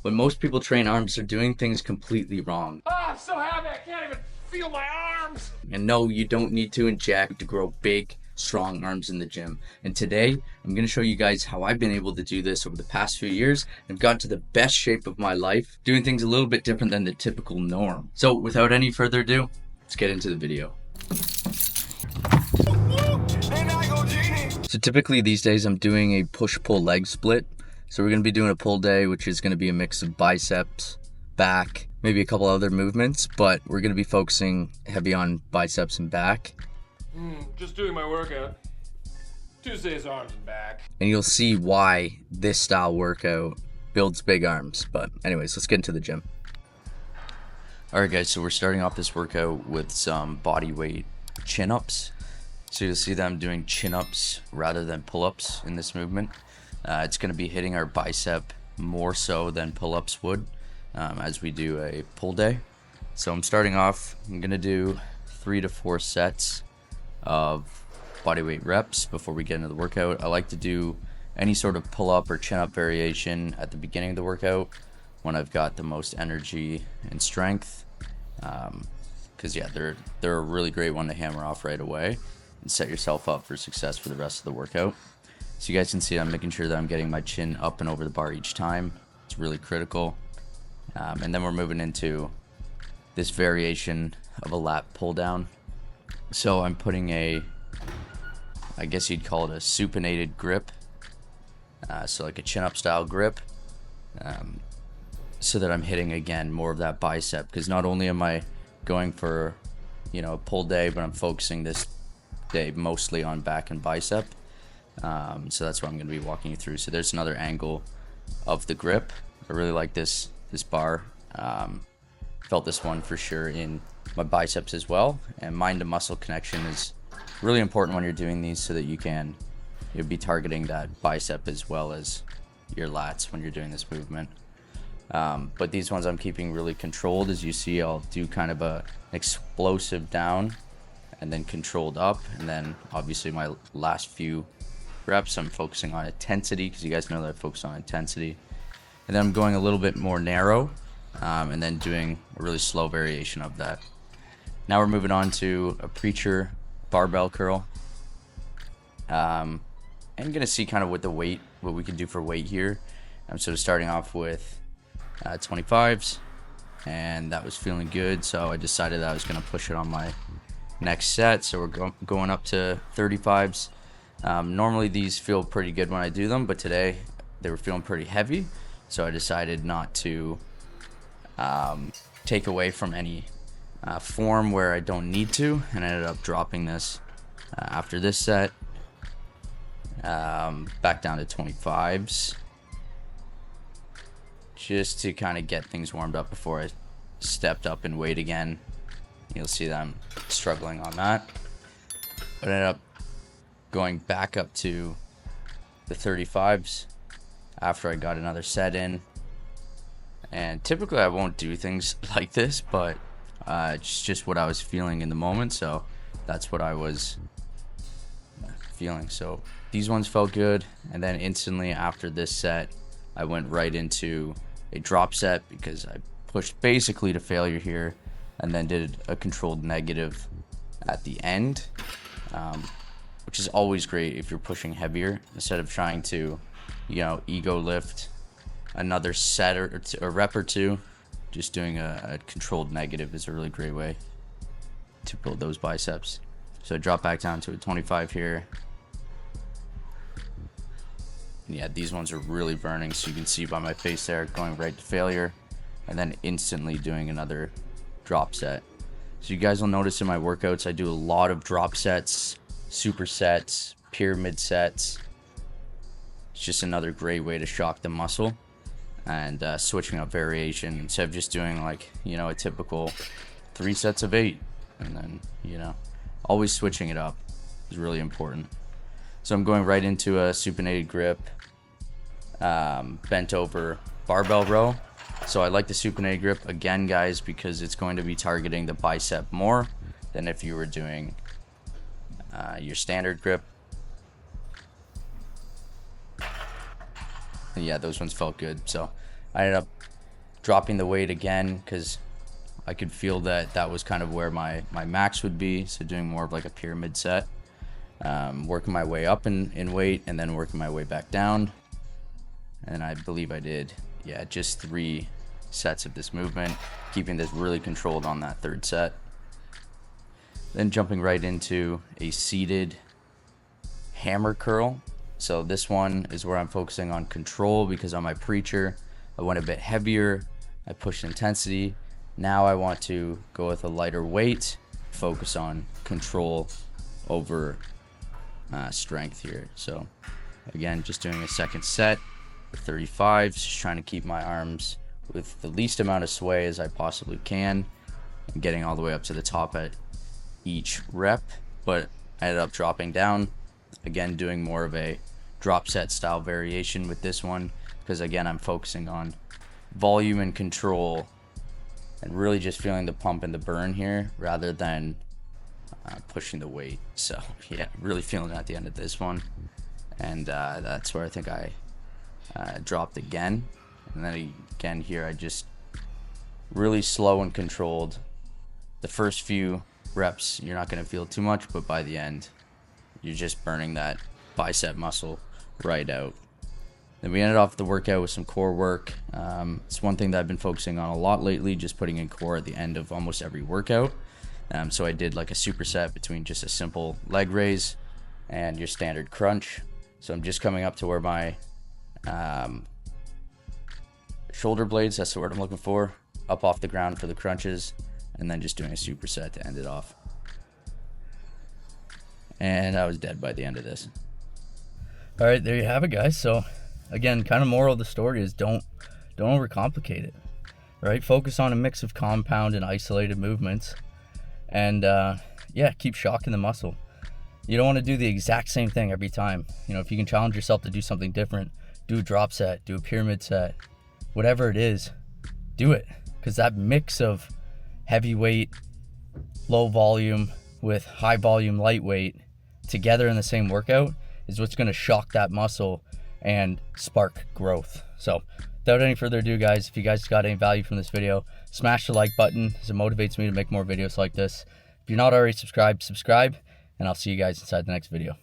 When most people train arms, they're doing things completely wrong. Ah, I'm so happy I can't even feel my arms. And no, you don't need to inject to grow big, strong arms in the gym. And today, I'm going to show you guys how I've been able to do this over the past few years and got to the best shape of my life, doing things a little bit different than the typical norm. So without any further ado, let's get into the video. So typically these days I'm doing a push-pull leg split. So we're going to be doing a pull day, which is going to be a mix of biceps, back, maybe a couple other movements, but we're going to be focusing heavy on biceps and back. Just doing my workout. Tuesday's arms and back. And you'll see why this style workout builds big arms. But anyways, let's get into the gym. Alright guys, so we're starting off this workout with some body weight chin-ups. So you'll see that I'm doing chin-ups rather than pull-ups in this movement. It's going to be hitting our bicep more so than pull-ups would as we do a pull day. So I'm starting off, I'm going to do 3 to 4 sets of bodyweight reps before we get into the workout. I like to do any sort of pull-up or chin-up variation at the beginning of the workout when I've got the most energy and strength. Because yeah, they're a really great one to hammer off right away and set yourself up for success for the rest of the workout. So you guys can see I'm making sure that I'm getting my chin up and over the bar each time. It's really critical. And then we're moving into this variation of a lat pull down. So I'm putting I guess you'd call it a supinated grip. So like a chin up style grip. So that I'm hitting again more of that bicep. Because not only am I going for, a pull day, but I'm focusing this day mostly on back and bicep. So that's what I'm going to be walking you through. So there's another angle of the grip. I really like this bar. Felt this one for sure in my biceps as well. And mind to muscle connection is really important when you're doing these, so that you'll be targeting that bicep as well as your lats when you're doing this movement. But these ones I'm keeping really controlled. As you see, I'll do kind of an explosive down and then controlled up, and then obviously my last few reps I'm focusing on intensity, because you guys know that I focus on intensity, and then I'm going a little bit more narrow, and then doing a really slow variation of that. Now we're moving on to a preacher barbell curl, and I'm gonna see kind of what we can do for weight here. I'm sort of starting off with 25s, and that was feeling good, so I decided that I was gonna push it on my next set. So we're going up to 35s. Normally these feel pretty good when I do them, but today they were feeling pretty heavy, so I decided not to take away from any form where I don't need to, and I ended up dropping this after this set back down to 25s, just to kind of get things warmed up before I stepped up in weight again. You'll see that I'm struggling on that, but I ended up going back up to the 35s after I got another set in. And typically I won't do things like this, but it's just what I was feeling in the moment, so that's what I was feeling. So these ones felt good, and then instantly after this set I went right into a drop set, because I pushed basically to failure here and then did a controlled negative at the end, which is always great if you're pushing heavier, instead of trying to ego lift another set or a rep or two. Just doing a controlled negative is a really great way to build those biceps. So I drop back down to a 25 here. And yeah, these ones are really burning, so you can see by my face there, going right to failure, and then instantly doing another drop set. So you guys will notice in my workouts I do a lot of drop sets, supersets, pyramid sets. It's just another great way to shock the muscle, and switching up variation instead of just doing a typical 3 sets of 8, and then always switching it up is really important. So I'm going right into a supinated grip, bent over barbell row. So I like the supinated grip again, guys, because it's going to be targeting the bicep more than if you were doing your standard grip. And yeah, those ones felt good. So I ended up dropping the weight again because I could feel that that was kind of where my max would be. So doing more of like a pyramid set, working my way up in weight and then working my way back down. And I believe I did, yeah, just 3 sets of this movement, keeping this really controlled on that 3rd set. Then jumping right into a seated hammer curl. So this one is where I'm focusing on control, because on my preacher, I went a bit heavier, I pushed intensity. Now I want to go with a lighter weight, focus on control over strength here. So again, just doing a 2nd set. 35s, just trying to keep my arms with the least amount of sway as I possibly can, and getting all the way up to the top at each rep. But I ended up dropping down, again doing more of a drop set style variation with this one, because again I'm focusing on volume and control and really just feeling the pump and the burn here rather than pushing the weight. So yeah, really feeling it at the end of this one, and that's where I think I dropped again. And then again here I just really slow and controlled. The first few reps you're not going to feel too much, but by the end you're just burning that bicep muscle right out. Then we ended off the workout with some core work. It's one thing that I've been focusing on a lot lately, just putting in core at the end of almost every workout. So I did like a superset between just a simple leg raise and your standard crunch. So I'm just coming up to where my shoulder blades, that's the word I'm looking for, up off the ground for the crunches, and then just doing a superset to end it off. And I was dead by the end of this. All right, there you have it, guys. So again, kind of moral of the story is don't overcomplicate it, right? Focus on a mix of compound and isolated movements, and yeah, keep shocking the muscle. You don't want to do the exact same thing every time. You know, if you can challenge yourself to do something different, do a drop set, do a pyramid set, whatever it is, do it. Because that mix of heavyweight, low volume with high volume, lightweight together in the same workout is what's going to shock that muscle and spark growth. So without any further ado, guys, if you guys got any value from this video, smash the like button as it motivates me to make more videos like this. If you're not already subscribed, subscribe, and I'll see you guys inside the next video.